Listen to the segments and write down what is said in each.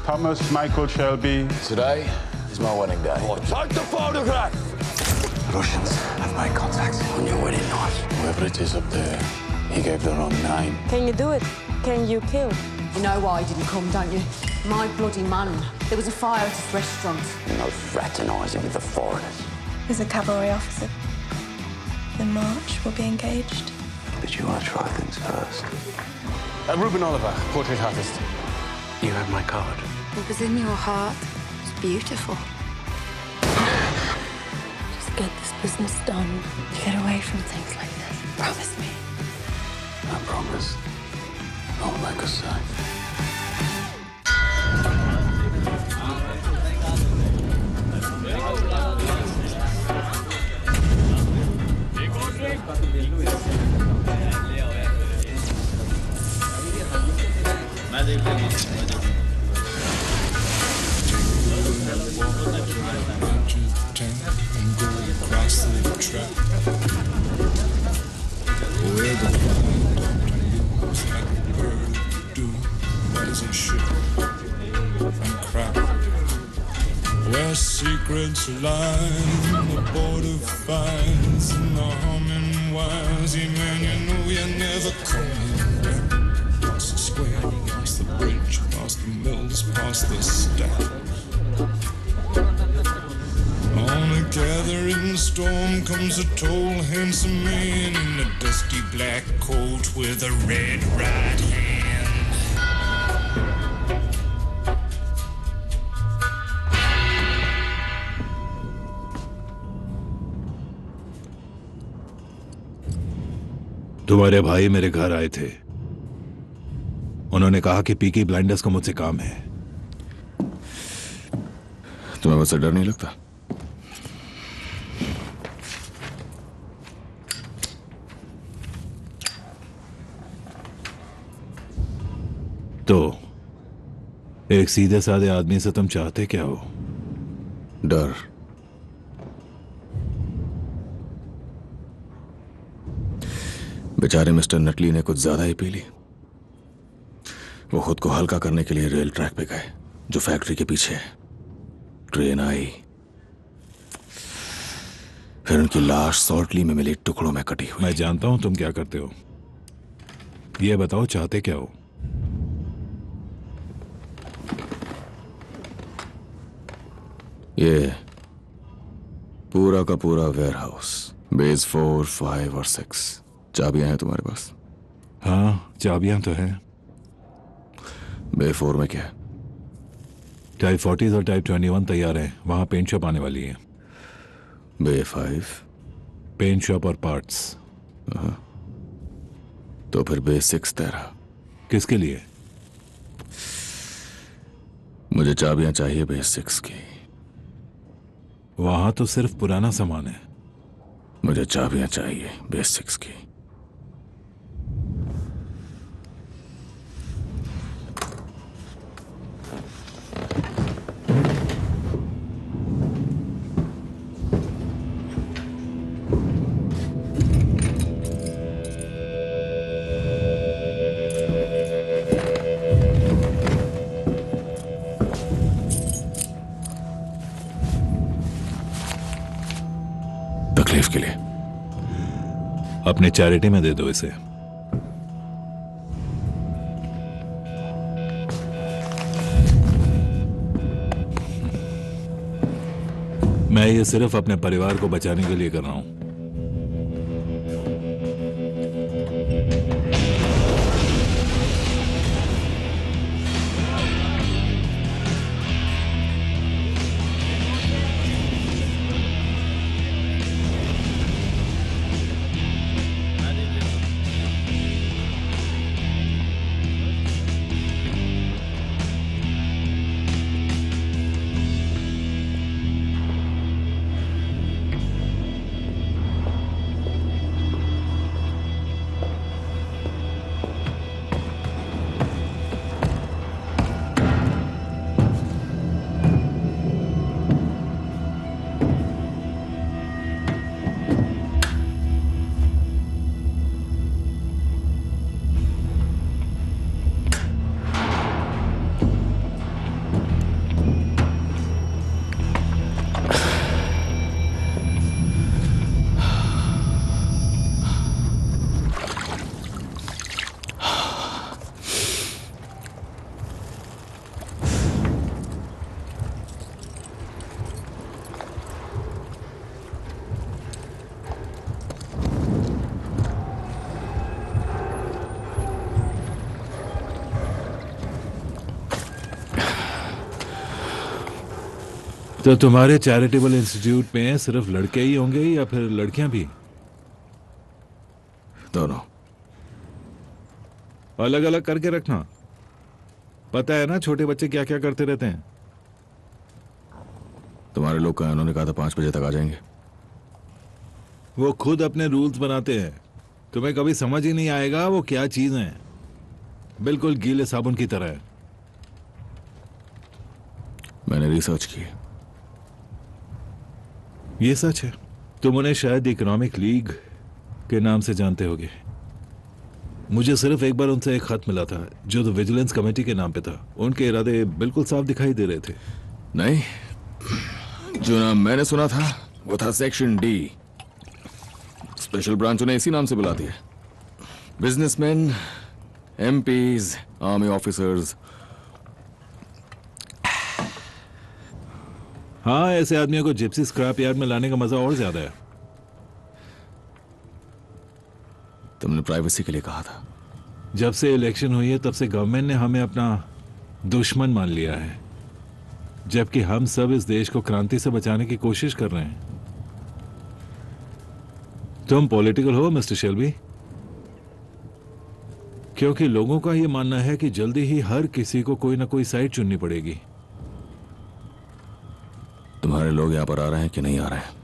Thomas Michael Shelby. Today is my wedding day. Oh, take the photograph! Russians have made contact on your wedding night. Whoever it is up there, he gave the wrong name. Can you do it? Can you kill? You know why he didn't come, don't you? My bloody man. There was a fire at his restaurant. No fraternising with the foreigners. There's a cavalry officer. The march will be engaged. But you want to try things first. Ruben Oliver, portrait artist. You have my card. What was in your heart was beautiful. Just get this business done. Get away from things like this. Promise me. I promise. I'll make us safe. And go across the track. Where the flying moves like a bird do, rise and ship and crack. Where secrets lie, the border finds, and the humming wires. Yeah, man, you know you're never coming back. Past the square, past the bridge, past the mills, past the stack. On a gathering storm comes a tall, handsome man in a dusty black coat with a red right hand. तुम्हारे भाई मेरे घर आए थे। उन्होंने कहा कि Peaky blinders को मुझसे काम है। तुम्हें मुझसे डर नहीं लगता? तो एक सीधे साधे आदमी से तुम चाहते क्या हो? डर। बेचारे मिस्टर नटली ने कुछ ज्यादा ही पी ली। वो खुद को हल्का करने के लिए रेल ट्रैक पे गए जो फैक्ट्री के पीछे है। ट्रेन आई, फिर उनकी लाश सॉल्टली में मिली टुकड़ों में कटी हुई। मैं जानता हूं तुम क्या करते हो। ये बताओ चाहते क्या हो? ये पूरा का पूरा वेयरहाउस, बेस 4, 5 और 6। चाबियां हैं तुम्हारे पास? हाँ, चाबियां तो हैं। बे 4 में क्या है? टाइप 40 और टाइप 21 तैयार है। वहां पेंट शॉप आने वाली है। बे 5? पेंट शॉप और पार्ट्स। तो फिर बे 6 तेरा। किसके लिए? मुझे चाबियां चाहिए बे 6 की। वहां तो सिर्फ पुराना सामान है। मुझे चाबियां चाहिए बे 6 की। तकलीफ के लिए अपने चैरिटी में दे दो इसे। मैं ये सिर्फ अपने परिवार को बचाने के लिए कर रहा हूं। तो तुम्हारे चैरिटेबल इंस्टीट्यूट में सिर्फ लड़के ही होंगे या फिर लड़कियां भी? दोनों। अलग अलग करके रखना। पता है ना छोटे बच्चे क्या क्या करते रहते हैं। तुम्हारे लोग का उन्होंने कहा था 5 बजे तक आ जाएंगे। वो खुद अपने रूल्स बनाते हैं। तुम्हें कभी समझ ही नहीं आएगा वो क्या चीज है। बिल्कुल गीले साबुन की तरह है। मैंने रिसर्च की। ये सच है। तुम उन्हें शायद इकोनॉमिक लीग के नाम से जानते होगे। मुझे सिर्फ एक बार उनसे एक खत मिला था जो द विजिलेंस कमेटी के नाम पे था। उनके इरादे बिल्कुल साफ दिखाई दे रहे थे। नहीं, जो नाम मैंने सुना था वो था सेक्शन डी। स्पेशल ब्रांच उन्हें इसी नाम से बुलाती है। Businessman, MPs, army officers. हाँ, ऐसे आदमियों को जिप्सी स्क्रैप यार्ड में लाने का मजा और ज्यादा है। तुमने प्राइवेसी के लिए कहा था। जब से इलेक्शन हुई है तब से गवर्नमेंट ने हमें अपना दुश्मन मान लिया है, जबकि हम सब इस देश को क्रांति से बचाने की कोशिश कर रहे हैं। तुम पॉलिटिकल हो मिस्टर शेल्बी? क्योंकि लोगों का यह मानना है कि जल्दी ही हर किसी को कोई ना कोई साइड चुननी पड़ेगी। तुम्हारे लोग यहां पर आ रहे हैं कि नहीं आ रहे हैं?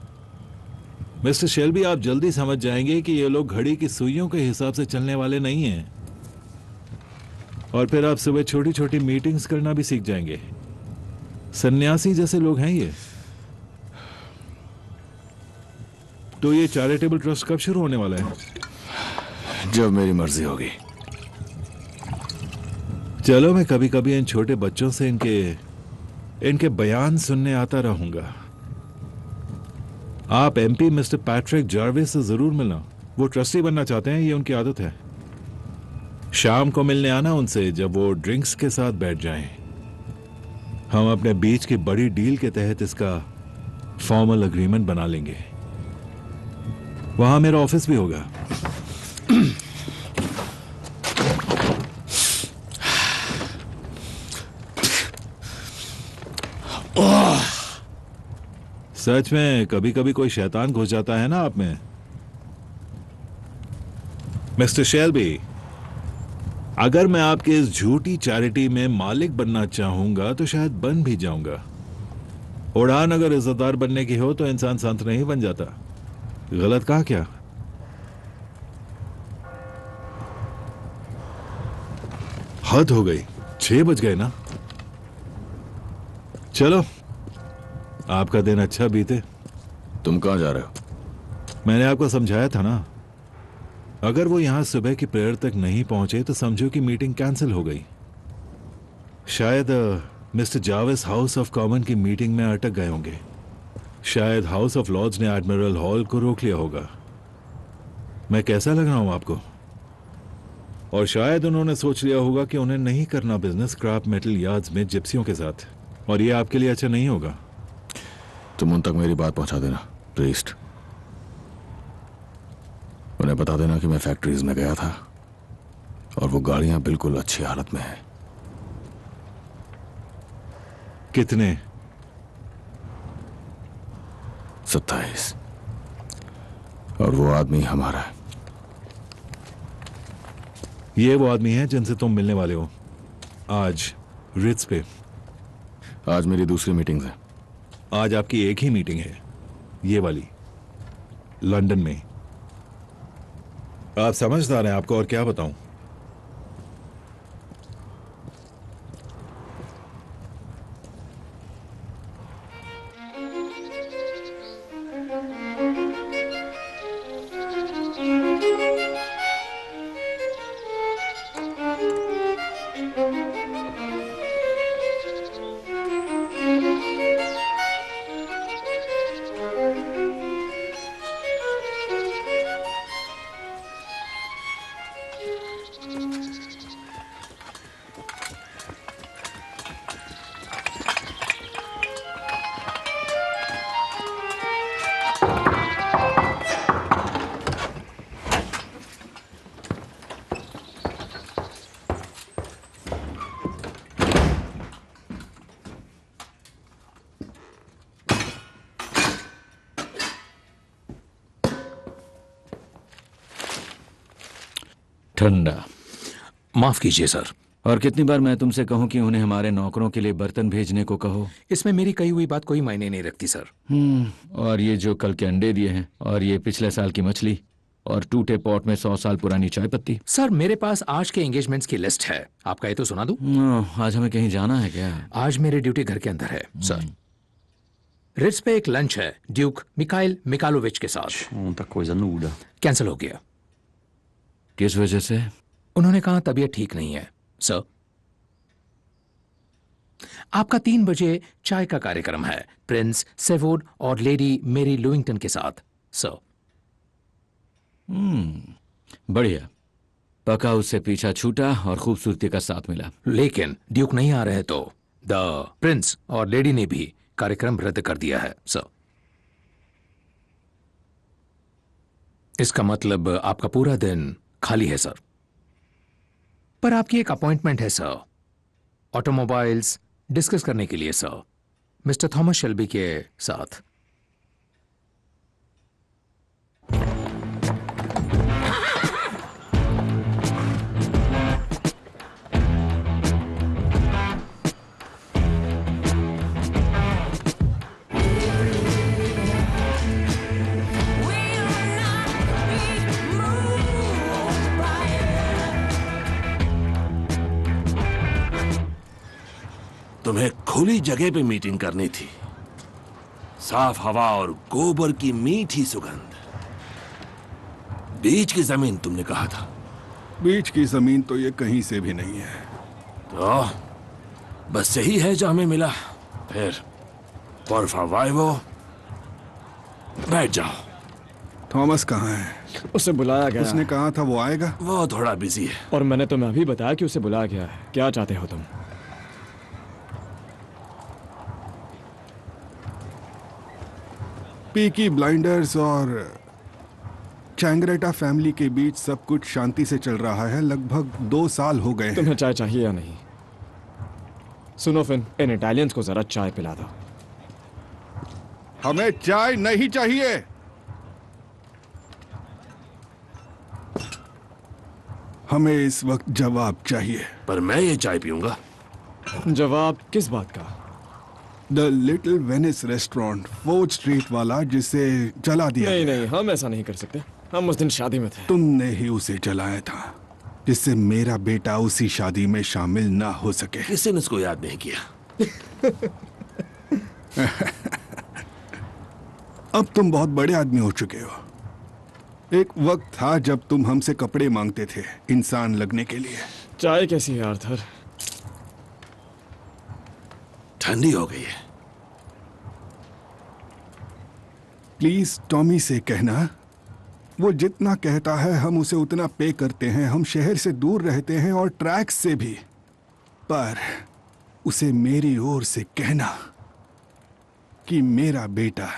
मिस्टर शेल्बी, आप जल्दी समझ जाएंगे कि ये लोग घड़ी की सुइयों के हिसाब से चलने वाले नहीं हैं। और फिर आप सुबह छोटी छोटी मीटिंग्स करना भी सीख जाएंगे। सन्यासी जैसे लोग हैं ये। तो ये चैरिटेबल ट्रस्ट कब शुरू होने वाला है? जब मेरी मर्जी होगी। चलो, मैं कभी कभी इन छोटे बच्चों से इनके बयान सुनने आता रहूंगा। आप एमपी मिस्टर पैट्रिक जार्विस से जरूर मिलना। वो ट्रस्टी बनना चाहते हैं, ये उनकी आदत है। शाम को मिलने आना उनसे जब वो ड्रिंक्स के साथ बैठ जाएं। हम अपने बीच की बड़ी डील के तहत इसका फॉर्मल एग्रीमेंट बना लेंगे। वहां मेरा ऑफिस भी होगा। सच में कभी कभी कोई शैतान घुस जाता है ना आप में। मिस्टर शेल्बी, अगर मैं आपके इस झूठी चैरिटी में मालिक बनना चाहूंगा तो शायद बन भी जाऊंगा। उड़ान अगर इज्जतदार बनने की हो तो इंसान संत नहीं बन जाता। गलत कहा क्या? हद हो गई। 6 बज गए ना। चलो, आपका दिन अच्छा बीते। तुम कहां जा रहे हो? मैंने आपको समझाया था ना। अगर वो यहां सुबह की प्रेयर तक नहीं पहुंचे तो समझो कि मीटिंग कैंसिल हो गई। शायद मिस्टर जाविस हाउस ऑफ कॉमन की मीटिंग में अटक गए होंगे। शायद हाउस ऑफ लॉर्ड्स ने एडमिरल हॉल को रोक लिया होगा। मैं कैसा लग रहा हूं आपको? और शायद उन्होंने सोच लिया होगा कि उन्हें नहीं करना बिजनेस स्क्रैप मेटल यार्ड्स में जिप्सियों के साथ, और ये आपके लिए अच्छा नहीं होगा। तुम उन तक मेरी बात पहुंचा देना, प्रीस्ट। उन्हें बता देना कि मैं फैक्ट्रीज में गया था और वो गाड़ियां बिल्कुल अच्छी हालत में हैं। कितने? 27। और वो आदमी हमारा है। ये वो आदमी है जिनसे तुम मिलने वाले हो आज रिट्स पे। आज मेरी दूसरी मीटिंग्स है। आज आपकी एक ही मीटिंग है, ये वाली, लंदन में। आप समझदार हैं, आपको और क्या बताऊं। ठंडा। माफ कीजिए सर। और कितनी बार मैं तुमसे कहूं कि उन्हें हमारे नौकरों के लिए बर्तन भेजने को कहो? इसमें मेरी कही हुई बात कोई मायने नहीं रखती सर। और ये जो कल के अंडे दिए हैं, और ये पिछले साल की मछली, और टूटे पॉट में 100 साल पुरानी चाय पत्ती। सर मेरे पास आज के एंगेजमेंट्स की लिस्ट है, आपका ये तो सुना दूं? आज हमें कहीं जाना है क्या? आज मेरी ड्यूटी घर के अंदर है सर। रिट्स पे एक लंच है ड्यूक मिखाइल मिकालोविच के साथ। कैंसिल हो गया। किस वजह से? उन्होंने कहा तबीयत ठीक नहीं है सर। आपका 3 बजे चाय का कार्यक्रम है प्रिंस सेवोड और लेडी मेरी लुइंगटन के साथ सर। बढ़िया। पका उससे पीछा छूटा और खूबसूरती का साथ मिला। लेकिन ड्यूक नहीं आ रहे तो द प्रिंस और लेडी ने भी कार्यक्रम रद्द कर दिया है सर। इसका मतलब आपका पूरा दिन खाली है सर। पर आपकी एक अपॉइंटमेंट है सर, ऑटोमोबाइल्स डिस्कस करने के लिए सर, मिस्टर थॉमस शेल्बी के साथ। तुम्हें खुली जगह पे मीटिंग करनी थी, साफ हवा और गोबर की मीठी सुगंध। बीच की जमीन तुमने कहा था। बीच की जमीन तो ये कहीं से भी नहीं है। तो बस यही है जो हमें मिला। फिर por favor, बैठ जाओ। थॉमस कहाँ है? उसे बुलाया गया। उसने कहा था वो आएगा। वो थोड़ा बिजी है। और मैंने तुम्हें अभी बताया कि उसे बुलाया गया है। क्या चाहते हो तुम? पीकी ब्लाइंडर्स और चैंग्रेटा फैमिली के बीच सब कुछ शांति से चल रहा है। लगभग 2 साल हो गए हैं। तुम्हें चाय चाहिए या नहीं? सुनो फिन, इन इटालियंस को जरा चाय पिला दो। हमें चाय नहीं चाहिए। हमें इस वक्त जवाब चाहिए। पर मैं ये चाय पीऊंगा। जवाब किस बात का? The little Venice restaurant, 4th street वाला, जिसे जला दिया। नहीं, हम ऐसा नहीं कर सकते। हम उस दिन शादी में थे। तुमने ही उसे जलाया था, जिससे मेरा बेटा उसी शादी में शामिल ना हो सके। किसी ने उसको याद नहीं किया। अब तुम बहुत बड़े आदमी हो चुके हो। एक वक्त था जब तुम हमसे कपड़े मांगते थे इंसान लगने के लिए। चाय कैसी है आर्थर? ठंडी हो गई है। प्लीज टॉमी से कहना, वो जितना कहता है हम उसे उतना पे करते हैं। हम शहर से दूर रहते हैं और ट्रैक से भी। पर उसे मेरी ओर से कहना कि मेरा बेटा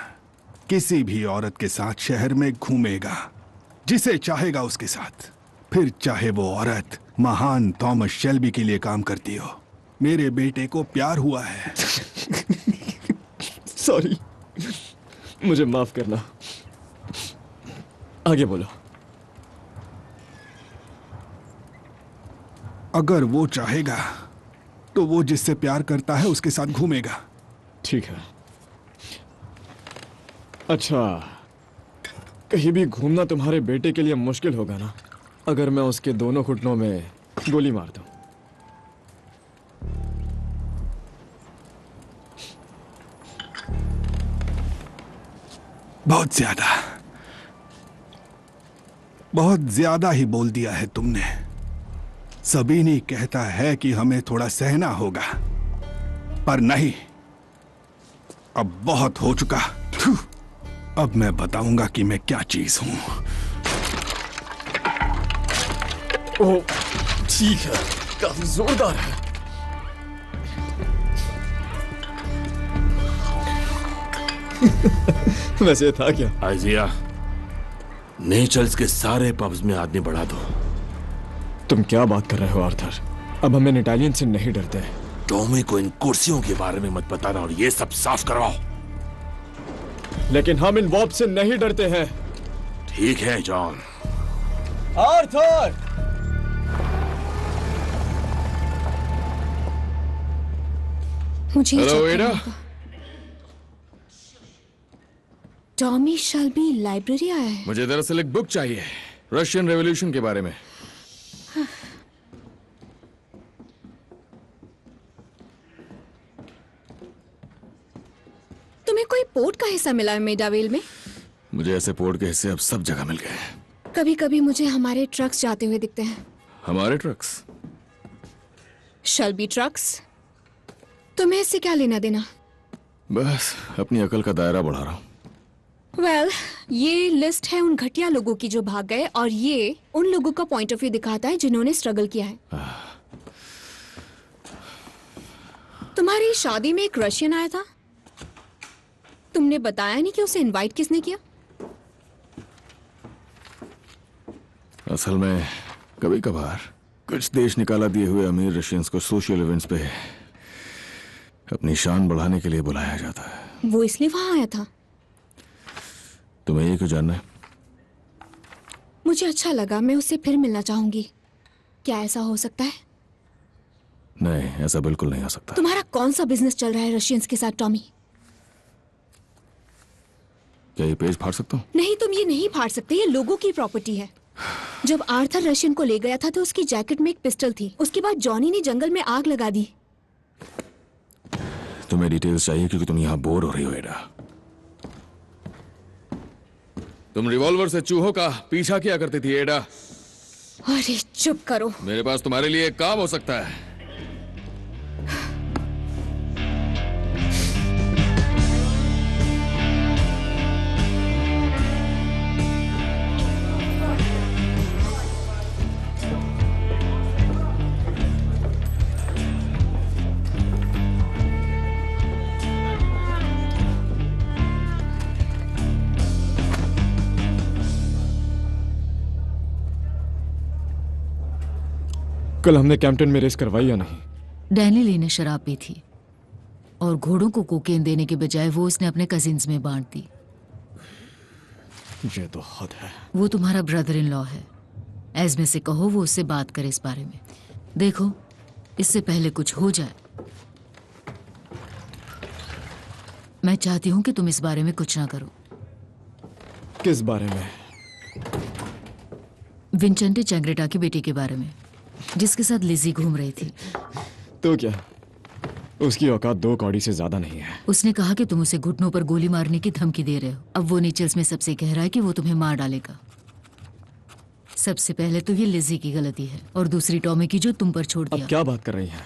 किसी भी औरत के साथ शहर में घूमेगा, जिसे चाहेगा उसके साथ, फिर चाहे वो औरत महान थॉमस शेल्बी के लिए काम करती हो। मेरे बेटे को प्यार हुआ है। सॉरी, मुझे माफ करना। आगे बोलो। अगर वो चाहेगा तो वो जिससे प्यार करता है उसके साथ घूमेगा। ठीक है। अच्छा, कहीं भी घूमना तुम्हारे बेटे के लिए मुश्किल होगा ना, अगर मैं उसके दोनों घुटनों में गोली मार दूं? बहुत ज्यादा ही बोल दिया है तुमने। सबीनी कहता है कि हमें थोड़ा सहना होगा, पर नहीं, अब बहुत हो चुका। अब मैं बताऊंगा कि मैं क्या चीज हूं। ओह, ठीक है, काफी जोरदार है। वैसे था क्या? आइजिया, नेचर्स के सारे पब्स में आदमी बढ़ा दो। तुम क्या बात कर रहे हो आर्थर? अब हम इन इटालियन से नहीं डरते। टॉमी को इन कुर्सियों के बारे में मत बताना और ये सब साफ करवाओ। लेकिन हम इन वॉब से नहीं डरते हैं। ठीक है जॉन। आर्थर! मुझे हेलो एडा। टॉमी शेल्बी लाइब्रेरी आया है। मुझे दरअसल एक बुक चाहिए रशियन रेवोल्यूशन के बारे में। तुम्हें कोई पोर्ट का हिस्सा मिला है मेडावेल में? मुझे ऐसे पोर्ट के हिस्से अब सब जगह मिल गए हैं। कभी कभी मुझे हमारे ट्रक्स जाते हुए दिखते हैं। हमारे ट्रक्स? Shelby trucks. तुम्हें इससे क्या लेना देना? बस अपनी अकल का दायरा बढ़ा रहा हूं। वेल, ये लिस्ट है उन घटिया लोगों की जो भाग गए, और ये उन लोगों का पॉइंट ऑफ व्यू दिखाता है जिन्होंने स्ट्रगल किया है। तुम्हारी शादी में एक रशियन आया था, तुमने बताया नहीं कि उसे इनवाइट किसने किया? असल में कभी कभार कुछ देश निकाला दिए हुए अमीर रशियंस को सोशल इवेंट्स पे अपनी शान बढ़ाने के लिए बुलाया जाता है। वो इसलिए वहां आया था? तुम्हें ये क्यों जानना है? मुझे अच्छा लगा, मैं उससे फिर मिलना चाहूंगी। क्या ऐसा हो सकता है? नहीं, ऐसा बिल्कुल नहीं हो सकता। तुम्हारा कौन सा बिजनेस चल रहा है रशियंस के साथ, टॉमी? क्या ये पेज फाड़ सकता हूँ? नहीं, तुम ये नहीं फाड़ सकते, ये लोगों की प्रॉपर्टी है। जब आर्थर रशियन को ले गया था तो उसकी जैकेट में एक पिस्टल थी। उसके बाद जॉनी ने जंगल में आग लगा दी। तुम्हें डिटेल्स चाहिए क्योंकि तुम यहाँ बोर हो रही हो एडा। तुम रिवॉल्वर से चूहों का पीछा किया करती थी एडा। अरे चुप करो। मेरे पास तुम्हारे लिए एक काम हो सकता है। कल हमने कैंपटन में रेस करवाई या नहीं? डैनियली ने शराब पी थी और घोड़ों को कोकेन देने के बजाय वो उसने अपने कजिन्स में बांट दी। ये तो हद है। वो तुम्हारा ब्रदर इन लॉ है। एज़मे से कहो वो उससे बात करे इस बारे में। देखो, इससे पहले कुछ हो जाए, मैं चाहती हूं कि तुम इस बारे में कुछ ना करो। किस बारे में? विंचेंटे चैंग्रेटा की बेटी के बारे में, जिसके साथ लिजी घूम रही थी। तो क्या उसकी औकात 2 कौड़ी से ज्यादा नहीं है? उसने कहा कि तुम उसे घुटनों पर गोली मारने की धमकी दे रहे हो। अब वो नीचल्स में सबसे कह रहा है कि वो तुम्हें मार डालेगा। सबसे पहले तो ये लिजी की गलती है और दूसरी टॉमी की जो तुम पर छोड़ दिया। अब क्या बात कर रही हैं?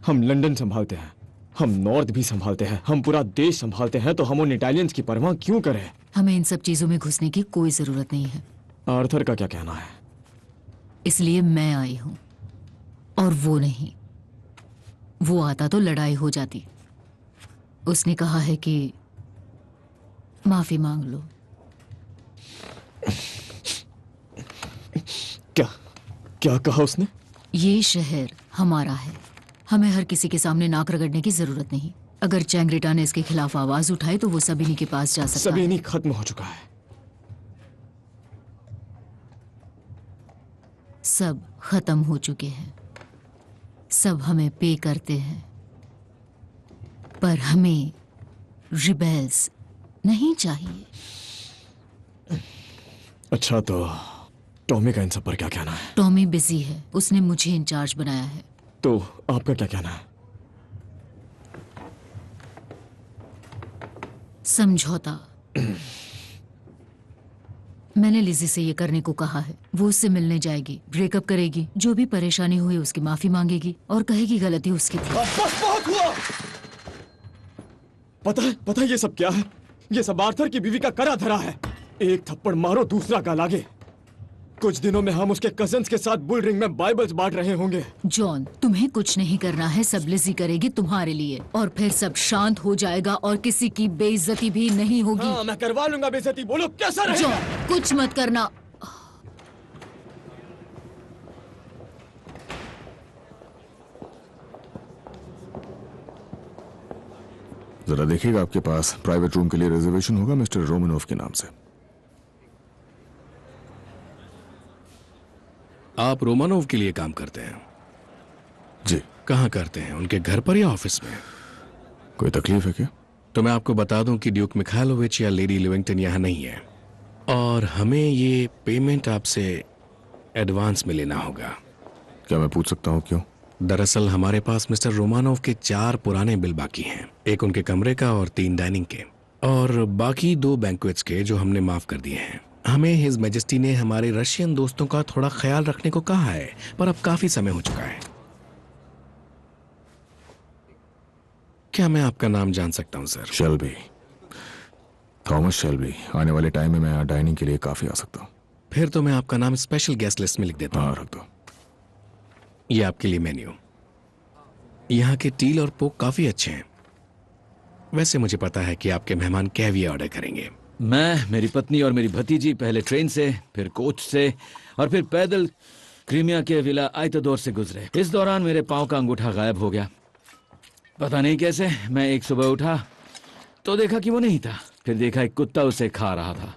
हम लंदन संभालते हैं, हम नॉर्थ भी संभालते हैं, हम पूरा देश संभालते हैं, तो हम उन इटालियंस की परवाह क्यों करें? हमें इन सब चीजों में घुसने की कोई जरूरत नहीं है। आर्थर का क्या कहना है? इसलिए मैं आई हूं और वो नहीं। वो आता तो लड़ाई हो जाती। उसने कहा है कि माफी मांग लो। क्या क्या कहा उसने? ये शहर हमारा है, हमें हर किसी के सामने नाक रगड़ने की जरूरत नहीं। अगर चैंग्रेटा ने इसके खिलाफ आवाज उठाई तो वो सबीनी के पास जा सकता है। सबीनी खत्म हो चुका है। सब खत्म हो चुके हैं, सब हमें पे करते हैं, पर हमें रिबेल्स नहीं चाहिए। अच्छा, तो टॉमी का इन सब पर क्या कहना है? टॉमी बिजी है, उसने मुझे इंचार्ज बनाया है। तो आपका क्या कहना है? समझौता। मैंने लिजी से ये करने को कहा है। वो उससे मिलने जाएगी, ब्रेकअप करेगी, जो भी परेशानी हुई उसकी माफी मांगेगी और कहेगी गलती उसकी थी। बस बहुत हुआ। पता है ये सब क्या है? ये सब आर्थर की बीवी का करा धरा है। एक थप्पड़ मारो, दूसरा गाल आगे। कुछ दिनों में हम उसके कजन्स के साथ बुल रिंग में बाइबल्स बांट रहे होंगे। जॉन, तुम्हें कुछ नहीं करना है, सब लिजी करेगी तुम्हारे लिए और फिर सब शांत हो जाएगा और किसी की बेइज्जती भी नहीं होगी। हाँ, मैं करवा लूंगा बेइज्जती। बोलो कैसा रहेगा? जॉन, कुछ मत करना। जरा देखिएगा, आपके पास प्राइवेट रूम के लिए रिजर्वेशन होगा मिस्टर रोमानोफ के नाम से। आप रोमानोव के लिए काम करते हैं? जी। कहाँ करते हैं, उनके घर पर या ऑफिस में? कोई तकलीफ है क्या? तो मैं आपको बता दूं कि ड्यूक मिखाइलोविच या लेडी लिविंगटन यहाँ नहीं है, और हमें ये पेमेंट आपसे एडवांस में लेना होगा। क्या मैं पूछ सकता हूँ क्यों? दरअसल हमारे पास मिस्टर रोमानोव के 4 पुराने बिल बाकी हैं, एक उनके कमरे का और 3 डाइनिंग के, और बाकी 2 बैंक्वेट्स के जो हमने माफ कर दिए हैं। हमें हिज मैजेस्टी ने हमारे रशियन दोस्तों का थोड़ा ख्याल रखने को कहा है, पर अब काफी समय हो चुका है। क्या मैं आपका नाम जान सकता हूँ सर? Shelby, Thomas Shelby. आने वाले टाइम में मैं यहाँ डाइनिंग के लिए काफी आ सकता हूँ। फिर तो मैं आपका नाम स्पेशल गेस्ट लिस्ट में लिख देता हूँ। हाँ, रख दो। ये आपके लिए मेन्यू। यहाँ के टील और पोक काफी अच्छे हैं। वैसे मुझे पता है कि आपके मेहमान कैवियर ऑर्डर करेंगे। मैं, मेरी पत्नी और मेरी भतीजी पहले ट्रेन से, फिर कोच से और फिर पैदल क्रीमिया के विला आयतोदोर से गुजरे। इस दौरान मेरे पांव का अंगूठा गायब हो गया। पता नहीं कैसे। मैं एक सुबह उठा तो देखा कि वो नहीं था। फिर देखा एक कुत्ता उसे खा रहा था।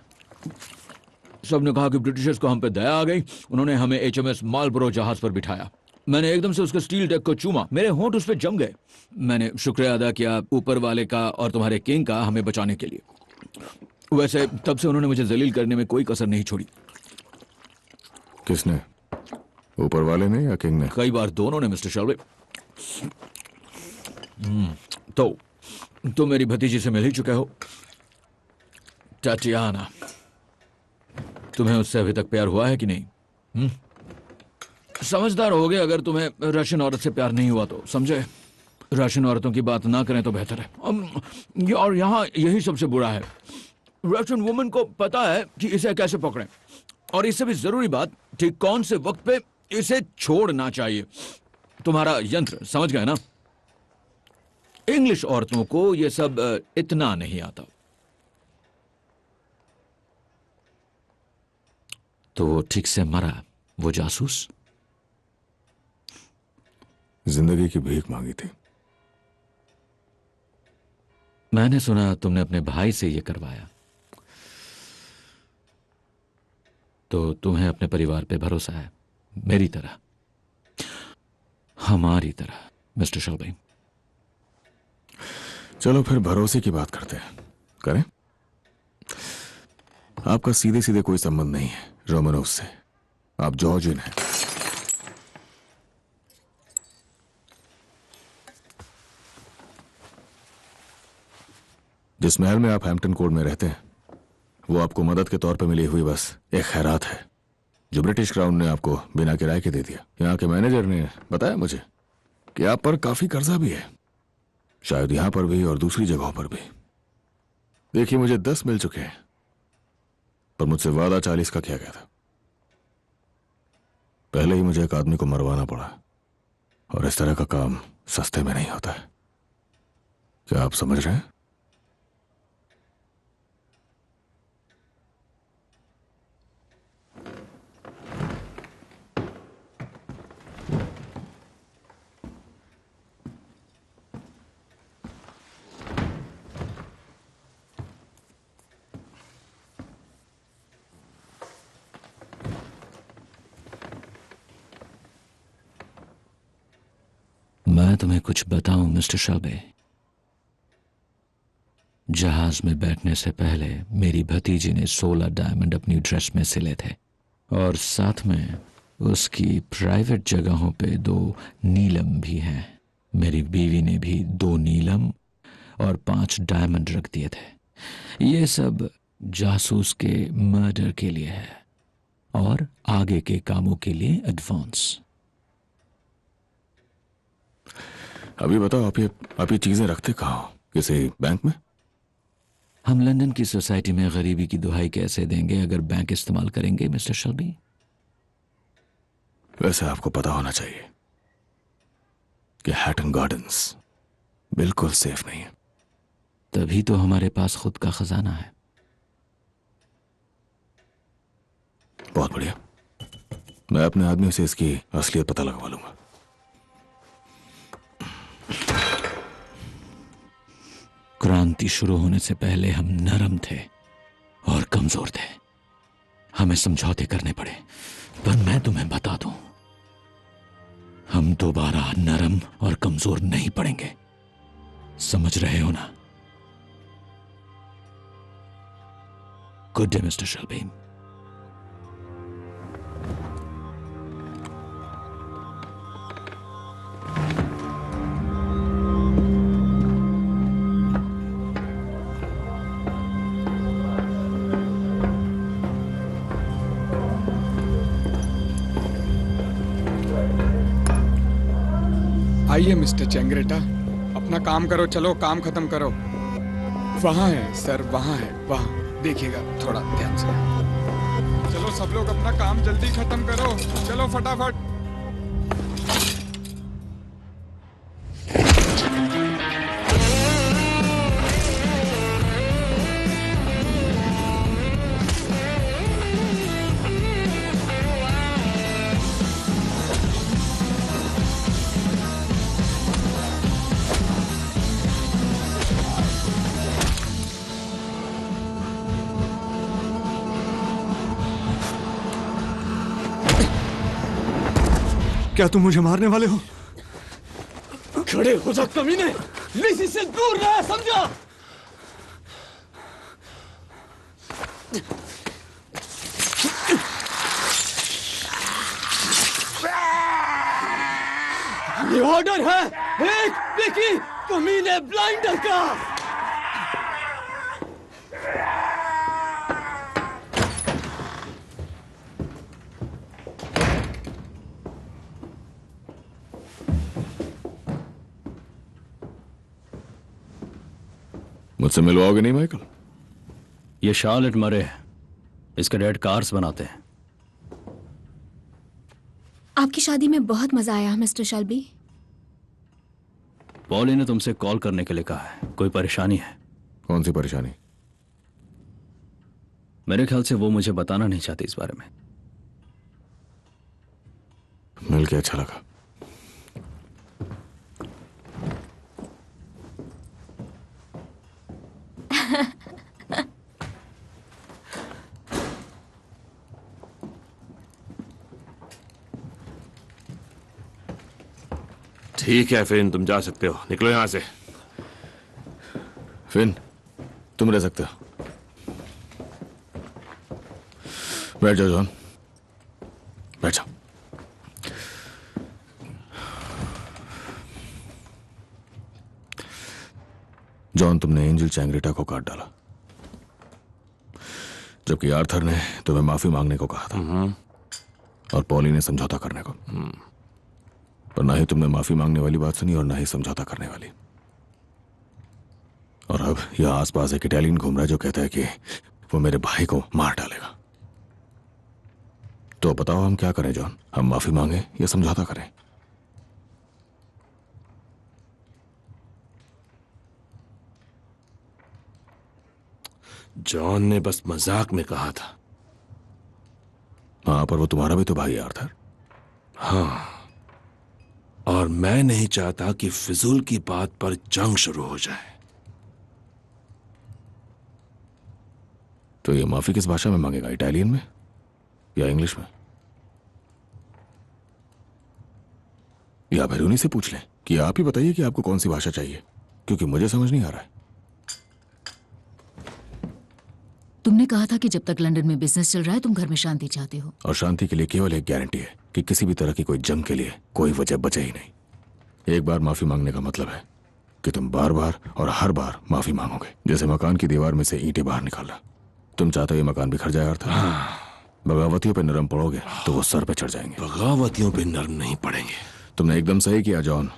सबने कहा कि ब्रिटिशर्स को हम पे दया आ गई। उन्होंने हमें HMS मालब्रो जहाज पर बिठाया। मैंने एकदम से उसके स्टील डेक को चूमा। मेरे होंठ उस पर जम गए। मैंने शुक्रिया अदा किया ऊपर वाले का और तुम्हारे किंग का हमें बचाने के लिए। वैसे तब से उन्होंने मुझे जलील करने में कोई कसर नहीं छोड़ी। किसने? ऊपर वाले ने या किंग ने? कई बार दोनों ने मिस्टर शेल्बी। तो तुम मेरी भतीजी से मिल ही चुके हो, टाटियाना। तुम्हें उससे अभी तक प्यार हुआ है कि नहीं? समझदार होगे अगर तुम्हें रशियन औरत से प्यार नहीं हुआ तो, समझे? रशियन औरतों की बात ना करें तो बेहतर है। और यहाँ यही सबसे बुरा है। रशियन वुमन को पता है कि इसे कैसे पकड़ें, और इससे भी जरूरी बात, ठीक कौन से वक्त पे इसे छोड़ना चाहिए। तुम्हारा यंत्र, समझ गए ना? इंग्लिश औरतों को यह सब इतना नहीं आता। तो वो ठीक से मरा, वो जासूस? जिंदगी की भीख मांगी थी। मैंने सुना तुमने अपने भाई से यह करवाया। तो तुम्हें अपने परिवार पे भरोसा है, मेरी तरह, हमारी तरह, मिस्टर शेल्बी। चलो फिर भरोसे की बात करते हैं। करें? आपका सीधे सीधे कोई संबंध नहीं है रोमानोव से। आप जॉर्जियन हैं। जिस महल में आप हैम्पटन कोर्ट में रहते हैं, वो आपको मदद के तौर पर मिली हुई बस एक खैरात है जो ब्रिटिश क्राउन ने आपको बिना किराए के दे दिया। यहाँ के मैनेजर ने बताया मुझे कि आप पर काफी कर्जा भी है, शायद यहां पर भी और दूसरी जगहों पर भी। देखिए, मुझे 10 मिल चुके हैं, पर मुझसे वादा 40 का किया गया था। पहले ही मुझे एक आदमी को मरवाना पड़ा, और इस तरह का काम सस्ते में नहीं होता है। क्या आप समझ रहे हैं? मैं तुम्हें कुछ बताऊं मिस्टर शेल्बी। जहाज में बैठने से पहले मेरी भतीजी ने 16 डायमंड अपनी ड्रेस में सिले थे, और साथ में उसकी प्राइवेट जगहों पे 2 नीलम भी हैं। मेरी बीवी ने भी 2 नीलम और 5 डायमंड रख दिए थे। ये सब जासूस के मर्डर के लिए है और आगे के कामों के लिए एडवांस। अभी बताओ, आप ये चीजें रखते कहाँ हो? किसी बैंक में? हम लंदन की सोसाइटी में गरीबी की दुहाई कैसे देंगे अगर बैंक इस्तेमाल करेंगे मिस्टर शेल्बी? वैसे आपको पता होना चाहिए कि हैटन गार्डन्स बिल्कुल सेफ नहीं है। तभी तो हमारे पास खुद का खजाना है। बहुत बढ़िया, मैं अपने आदमी से इसकी असलियत पता लगवा लूंगा। क्रांति शुरू होने से पहले हम नरम थे और कमजोर थे। हमें समझौते करने पड़े, पर मैं तुम्हें बता दूं, हम दोबारा नरम और कमजोर नहीं पड़ेंगे, समझ रहे हो ना? Good day mister Shelby. आइए मिस्टर चेंगरेटा, अपना काम करो, चलो काम खत्म करो। वहां है सर, वहां है, वहां देखिएगा थोड़ा ध्यान से। चलो सब लोग अपना काम जल्दी खत्म करो, चलो फटाफट। क्या तुम मुझे मारने वाले हो? खड़े हो जा कमीने, लिसी से दूर रह, समझा? ये ऑर्डर है एक लिखी कमीने ब्लाइंडर का। मुझसे मिलवाओगे नहीं माइकल? ये शार्लेट मरे है, इसके डैड कार्स बनाते हैं। आपकी शादी में बहुत मजा आया मिस्टर शेल्बी। पॉली ने तुमसे कॉल करने के लिए कहा है, कोई परेशानी है? कौन सी परेशानी? मेरे ख्याल से वो मुझे बताना नहीं चाहती इस बारे में। मिल के अच्छा लगा। ठीक है फिन, तुम जा सकते हो, निकलो यहां से। फिन, तुम रह सकते हो। बैठ जाओ जॉन, बैठ जाओ। जॉन, तुमने एंजल चैंग्रेटा को काट डाला, जबकि आर्थर ने तुम्हें माफी मांगने को कहा था और पॉली ने समझौता करने को। पर ना ही तुमने माफी मांगने वाली बात सुनी और ना ही समझौता करने वाली। और अब यहां आसपास एक इटालियन घूम रहा है जो कहता है कि वो मेरे भाई को मार डालेगा। तो बताओ हम क्या करें जॉन? हम माफी मांगे या समझौता करें? जॉन ने बस मजाक में कहा था। हाँ, पर वो तुम्हारा भी तो भाई है आर्थर। हाँ, और मैं नहीं चाहता कि फिजूल की बात पर जंग शुरू हो जाए। तो ये माफी किस भाषा में मांगेगा? इटालियन में या इंग्लिश में? या भैरूनी से पूछ लें कि आप ही बताइए कि आपको कौन सी भाषा चाहिए, क्योंकि मुझे समझ नहीं आ रहा है। तुमने कहा था कि जब तक लंदन में बिजनेस चल रहा है तुम घर में शांति चाहते हो। और शांति के लिए केवल एक गारंटी है कि किसी भी तरह की कोई जंग के लिए कोई वजह बचे ही नहीं। एक बार माफी मांगने का मतलब है कि तुम बार बार और हर बार माफी मांगोगे, जैसे मकान की दीवार में से ईंटें बाहर निकालना। तुम चाहते हो ये मकान बिखर जाए अर्थात? बगावतियों पे नरम पड़ोगे तो वो सर पे चढ़ जाएंगे। बगावतियों पे नरम नहीं पड़ेंगे। तुमने एकदम सही किया जॉन।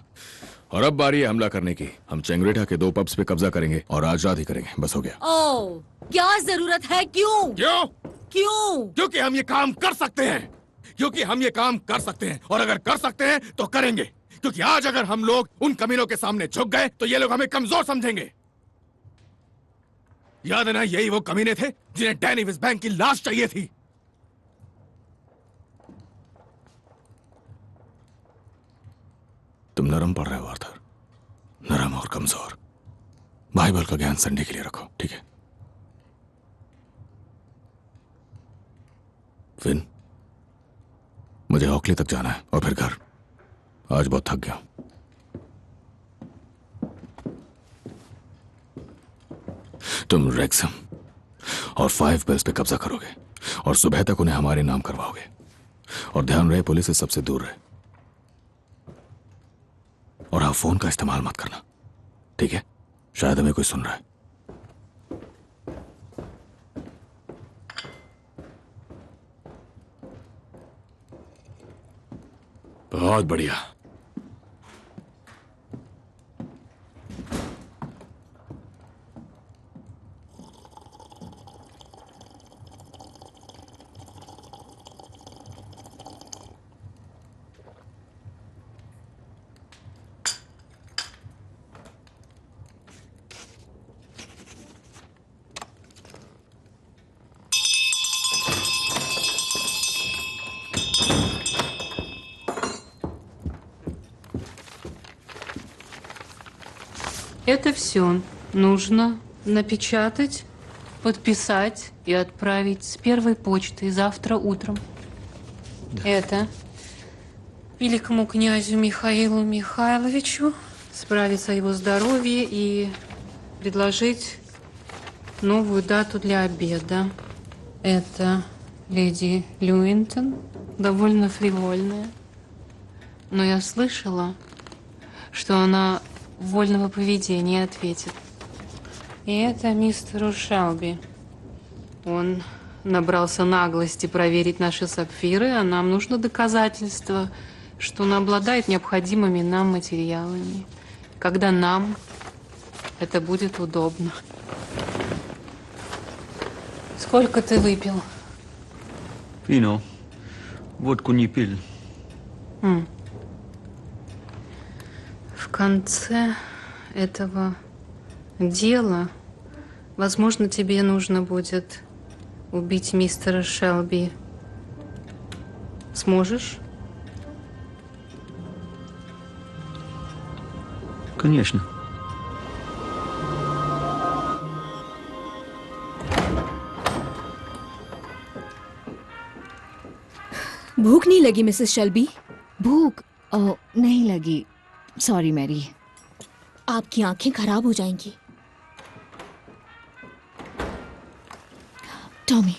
और अब बारी है हमला करने की। हम चेंगरेटा के 2 पब्स पे कब्जा करेंगे और आज रात ही करेंगे, बस हो गया। ओह, क्या जरूरत है? क्यों? क्यों? क्योंकि हम ये काम कर सकते हैं, क्योंकि हम ये काम कर सकते हैं, और अगर कर सकते हैं तो करेंगे। क्योंकि आज अगर हम लोग उन कमीनों के सामने झुक गए तो ये लोग हमें कमजोर समझेंगे। याद है ना, यही वो कमीने थे जिन्हें डैनी विस्बैंक की लाश चाहिए थी। तुम नरम पड़ रहे हो आर्थर, नरम और कमजोर। बाइबल का ज्ञान संडे के लिए रखो, ठीक है? फिन, मुझे ऑकली तक जाना है और फिर घर, आज बहुत थक गया। तुम रेक्सम और 5 बेल्स पे कब्जा करोगे और सुबह तक उन्हें हमारे नाम करवाओगे। और ध्यान रहे पुलिस से सबसे दूर रहे। और आप फोन का इस्तेमाल मत करना, ठीक है? शायद हमें कोई सुन रहा है। बहुत बढ़िया। Это все нужно напечатать, подписать и отправить с первой почты завтра утром. Да. Это великому князю Михаилу Михайловичу справиться о его здоровье и предложить новую дату для обеда. Это леди Люинтон, довольно фривольная. Но я слышала, что она вольного поведения ответит. И это мистеру Шелби. Он набрался наглости проверить наши сапфиры, а нам нужно доказательство, что он обладает необходимыми нам материалами, когда нам это будет удобно. Сколько ты выпил? Вино. Водку не пил. В конце этого дела, возможно, тебе нужно будет убить мистера Шелби. Сможешь? Конечно. भूख नहीं लगी मिसेस शेल्बी? भूख नहीं लगी। Sorry Mary. आपकी आंखें खराब हो जाएंगी। Tommy,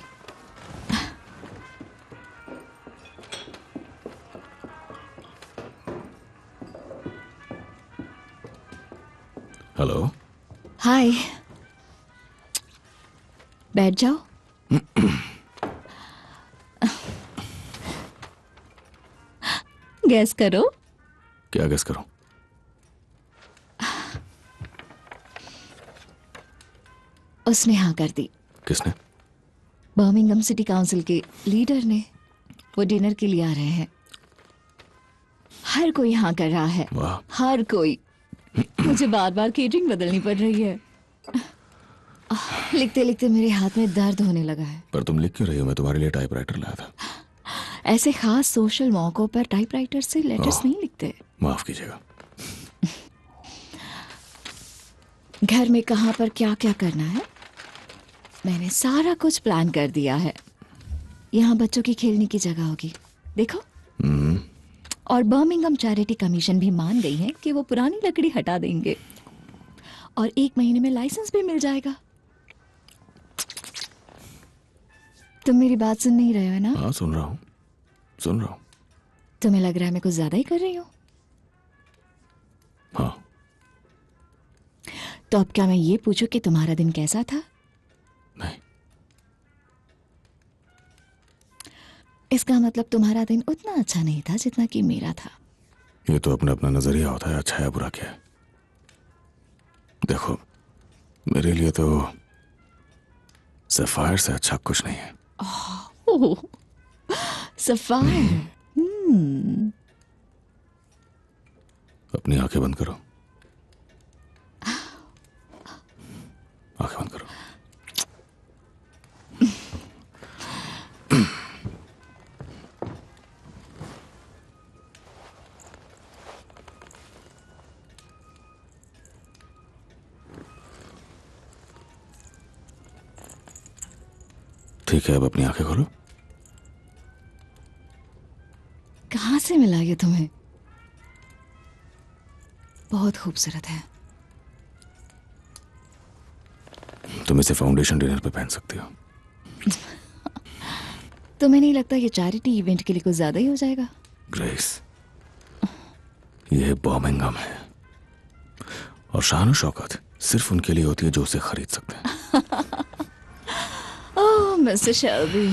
hello. हाय। बैठ जाओ। गैस करो। क्या गैस करो? उसने हाँ कर दी। किसने? बर्मिंघम सिटी काउंसिल के लीडर ने। वो डिनर के लिए आ रहे हैं। हर कोई हाँ कर रहा है। वाह। हर कोई। मुझे बार बार केटरिंग बदलनी पड़ रही है। लिखते लिखते मेरे हाथ में दर्द होने लगा है। पर तुम लिख क्यों रही हो? मैं तुम्हारे लिए टाइपराइटर लाया था। ऐसे खास सोशल मौकों पर टाइपराइटर से लेटर्स नहीं लिखते। माफ कीजिएगा। घर में कहाँ पर क्या क्या करना है मैंने सारा कुछ प्लान कर दिया है। यहाँ बच्चों की खेलने की जगह होगी, देखो। और बर्मिंघम चैरिटी कमीशन भी मान गई है कि वो पुरानी लकड़ी हटा देंगे और 1 महीने में लाइसेंस भी मिल जाएगा। तुम मेरी बात सुन नहीं रहे हो ना? हाँ, सुन रहा हूँ, सुन रहा हूँ। तुम्हें लग रहा है मैं कुछ ज्यादा ही कर रही हूँ? हाँ। तो अब क्या मैं ये पूछूं कि तुम्हारा दिन कैसा था? नहीं। इसका मतलब तुम्हारा दिन उतना अच्छा नहीं था जितना कि मेरा था। ये तो अपना अपना नजरिया होता है, अच्छा या बुरा क्या है। देखो, मेरे लिए तो सफायर से अच्छा कुछ नहीं है। सफायर। अपनी आंखें बंद करो। आंखें बंद करो। ठीक है, अब अपनी आंखें खोलो। कहाँ से मिला ये तुम्हें? बहुत खूबसूरत है। तुम इसे फाउंडेशन डिनर पे पहन सकती हो। तुम्हें नहीं लगता ये चैरिटी इवेंट के लिए कुछ ज्यादा ही हो जाएगा? ग्रेस, ये बर्मिंघम है और शान शौकत सिर्फ उनके लिए होती है जो उसे खरीद सकते हैं। ओह मिस्टर शेल्बी,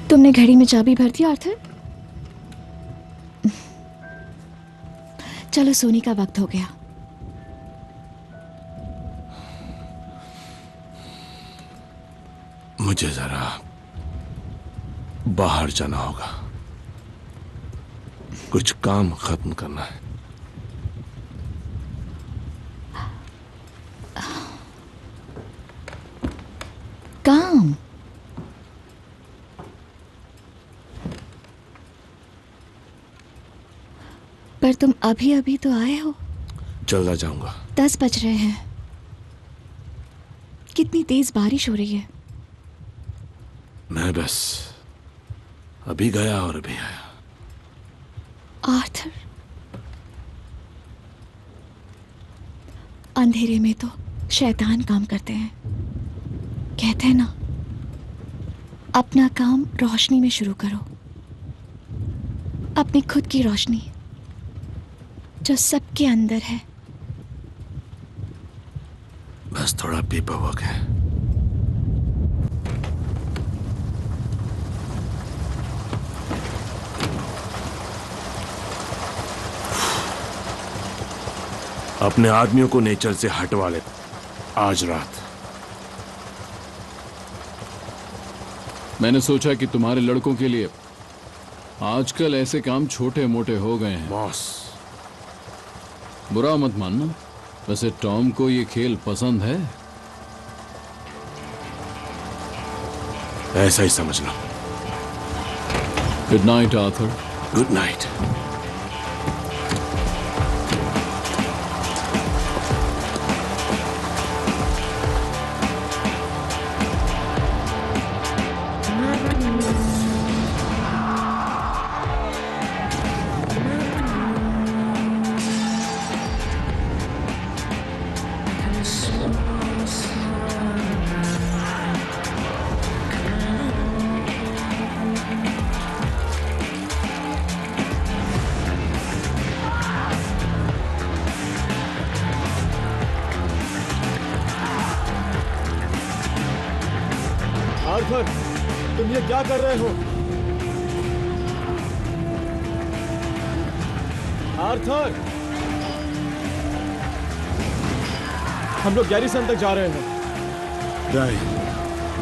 तुमने घड़ी में चाबी भर दी आर्थर? चलो सोने का वक्त हो गया। मुझे जरा बाहर जाना होगा, कुछ काम खत्म करना है। काम? पर तुम अभी अभी तो आए हो। चला जाऊंगा। 10 बज रहे हैं। कितनी तेज बारिश हो रही है। मैं बस अभी गया और अभी आया। आर्थर, अंधेरे में तो शैतान काम करते हैं। कहते हैं ना, अपना काम रोशनी में शुरू करो, अपनी खुद की रोशनी जो सबके अंदर है। बस थोड़ा पेपर वर्क है। अपने आदमियों को नेचर से हटवा ले आज रात। मैंने सोचा कि तुम्हारे लड़कों के लिए आजकल ऐसे काम छोटे मोटे हो गए हैं। बॉस, बुरा मत मानना, वैसे टॉम को ये खेल पसंद है। ऐसा ही समझना। Good night Arthur. Good night. Arthur, तुम ये क्या कर रहे हो? आर्थर, हम लोग गैरिसन तक जा रहे हैं। नहीं,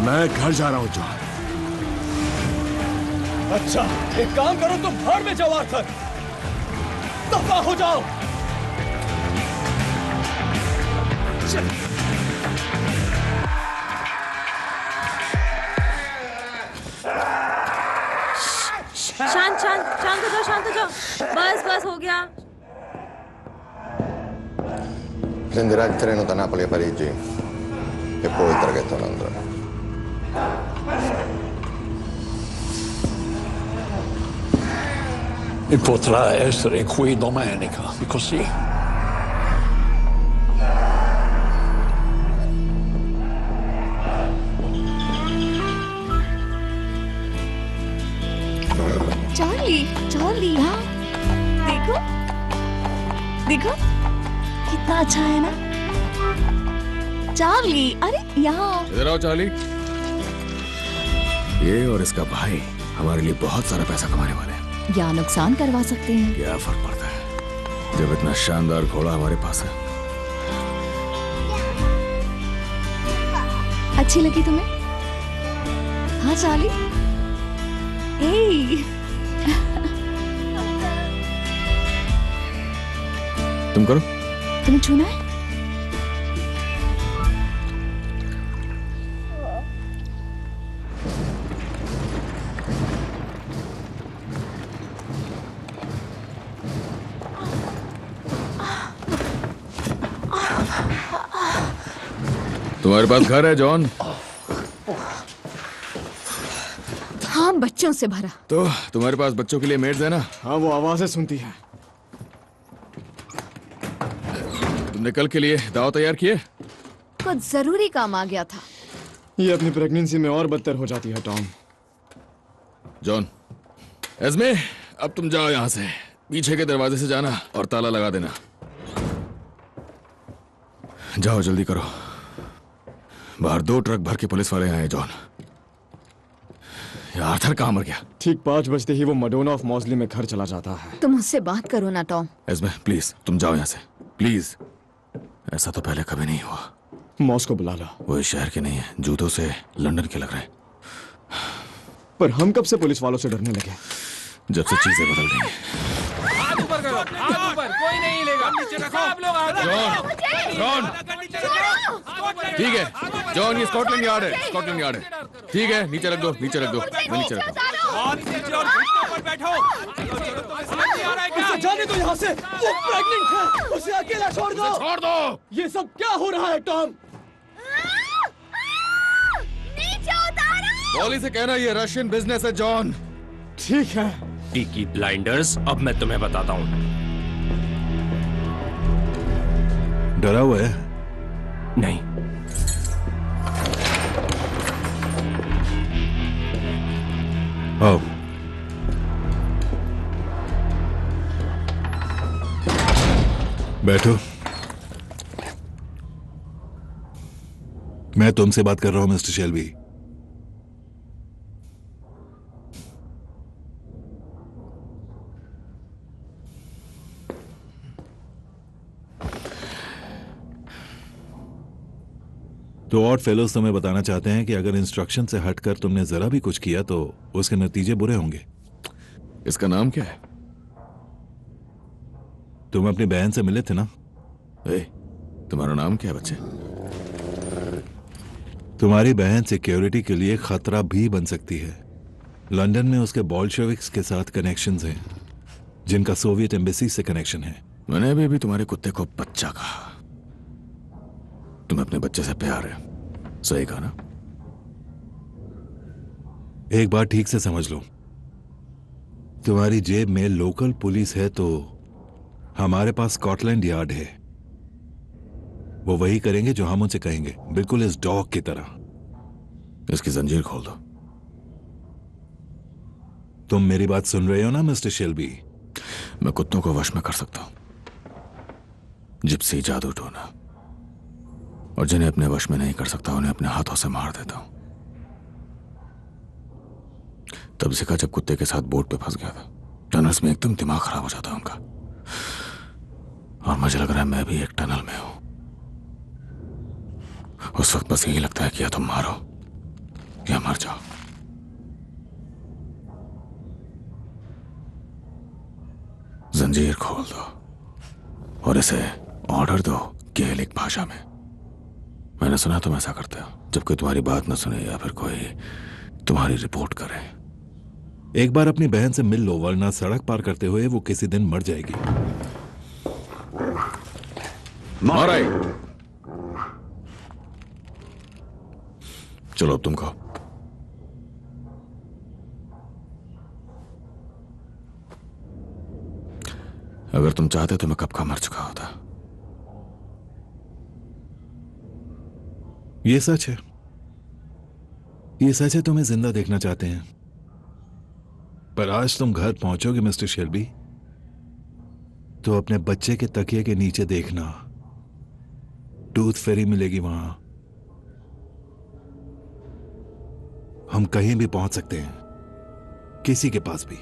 मैं घर जा रहा हूं जॉन। अच्छा, एक काम करो, तुम भाड़ में जाओ आर्थर, दफा हो जाओ। शांत शांत शांत हो जाओ, शांत हो जाओ। बस बस हो गया। Prenderà il treno da Napoli a Parigi e poi il traghetto a Londra. E potrà essere qui domenica, così. Charlie, हाँ देखो देखो कितना अच्छा है ना चार्ली। अरे यहाँ इधर आओ चार्ली। ये और इसका भाई हमारे लिए बहुत सारा पैसा कमाने वाले हैं। या नुकसान करवा सकते हैं। क्या फर्क पड़ता है जब इतना शानदार घोड़ा हमारे पास है। अच्छी लगी तुम्हें? हाँ चार्ली। हे तुम करो। तुम्हें छूना है? तुम्हारे पास घर है जॉन? हाँ, बच्चों से भरा। तो तुम्हारे पास बच्चों के लिए मेड्स है ना? हाँ, वो आवाजें सुनती है। तुमने कल के लिए दाव तैयार किए? कुछ जरूरी काम आ गया था। ये अपनी प्रेगनेंसी में और बदतर हो जाती है टॉम। जॉन, एस्मे, अब तुम जाओ यहां से। पीछे के दरवाजे से जाना और ताला लगा देना। जाओ, जल्दी करो। बाहर 2 ट्रक भर के पुलिस वाले आए हैं जॉन। ये आर्थर कहाँ मर गया? ठीक 5 बजते ही वो मडोना ऑफ मॉसली में घर चला जाता है। तुम उससे बात करो ना टॉम। एस्मे, प्लीज तुम जाओ यहाँ से, प्लीज। ऐसा तो पहले कभी नहीं हुआ। मॉस को बुला लो। वो इस शहर के नहीं है, जूतों से लंदन के लग रहे हैं। पर हम कब से पुलिस वालों से डरने लगे? जब से चीजें बदल रही हैं। हाथ ऊपर करो, हाथ ऊपर, कोई नहीं हिलेगा। नीचे रखो, आप लोग हाथ जॉन, ठीक है जॉन, ये स्कॉटलैंड यार्ड है, स्कॉटलैंड यार्ड है। ठीक है, नीचे रख दो, नीचे रख दो, मैं नीचे रख दो। बैठो। उसे जाने दो यहाँ से, वो प्रेग्नेंट है, उसे अकेला छोड़ दो। छोड़ दो। ये सब क्या हो रहा है टॉम? पॉली से कहना ये रशियन बिजनेस है जॉन। ठीक है। टीकी ब्लाइंडर्स, अब मैं तुम्हें बताता हूँ। डरा हुआ है? नहीं। आओ। बैठो। मैं तुमसे बात कर रहा हूं मिस्टर शेल्बी। तो ऑड फेलोज तुम्हें बताना चाहते हैं कि अगर इंस्ट्रक्शन से हटकर तुमने जरा भी कुछ किया तो उसके नतीजे बुरे होंगे। इसका नाम क्या है? तुम अपनी बहन से मिले थे ना? तुम्हारा नाम क्या है बच्चे? तुम्हारी बहन सिक्योरिटी के लिए खतरा भी बन सकती है। लंदन में उसके बोल्शेविक्स के साथ कनेक्शंस हैं, जिनका सोवियत एम्बेसी से कनेक्शन है। मैंने अभी तुम्हारे कुत्ते को बच्चा कहा। तुम्हें अपने बच्चे से प्यार है, सही कहा ना? एक बात ठीक से समझ लो, तुम्हारी जेब में लोकल पुलिस है तो हमारे पास स्कॉटलैंड यार्ड है। वो वही करेंगे जो हम उनसे कहेंगे, बिल्कुल इस डॉग की तरह। इसकी जंजीर खोल दो। तुम मेरी बात सुन रहे हो ना मिस्टर शेल्बी? मैं कुत्तों को वश में कर सकता हूं, जिप्सी, जादू टोना, और जिन्हें अपने वश में नहीं कर सकता उन्हें अपने हाथों से मार देता हूं। तब सीखा जब कुत्ते के साथ बोट पे फंस गया था। टनल्स में एकदम दिमाग खराब हो जाता उनका, और मुझे लग रहा है मैं भी एक टनल में हूं। उस वक्त बस यही लगता है कि या तुम मारो या मर जाओ। जंजीर खोल दो और इसे ऑर्डर दो गेलिक भाषा में। मैंने सुना तुम ऐसा करते हो जब कोई तुम्हारी बात न सुने या फिर कोई तुम्हारी रिपोर्ट करे। एक बार अपनी बहन से मिल लो, वरना सड़क पार करते हुए वो किसी दिन मर जाएगी। माराई, चलो अब तुम कहो। अगर तुम चाहते तो मैं कब का मर चुका होता। ये सच है, ये सच है, तुम्हें जिंदा देखना चाहते हैं। पर आज तुम घर पहुंचोगे मिस्टर शेल्बी, तो अपने बच्चे के तकिए के नीचे देखना, टूथ फेरी मिलेगी वहां। हम कहीं भी पहुंच सकते हैं, किसी के पास भी।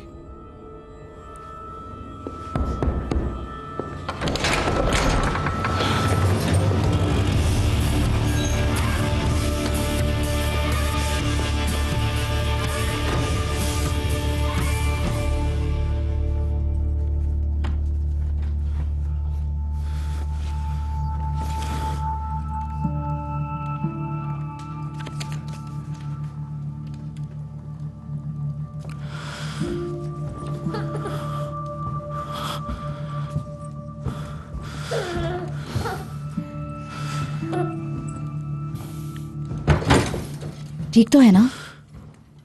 ठीक तो है ना?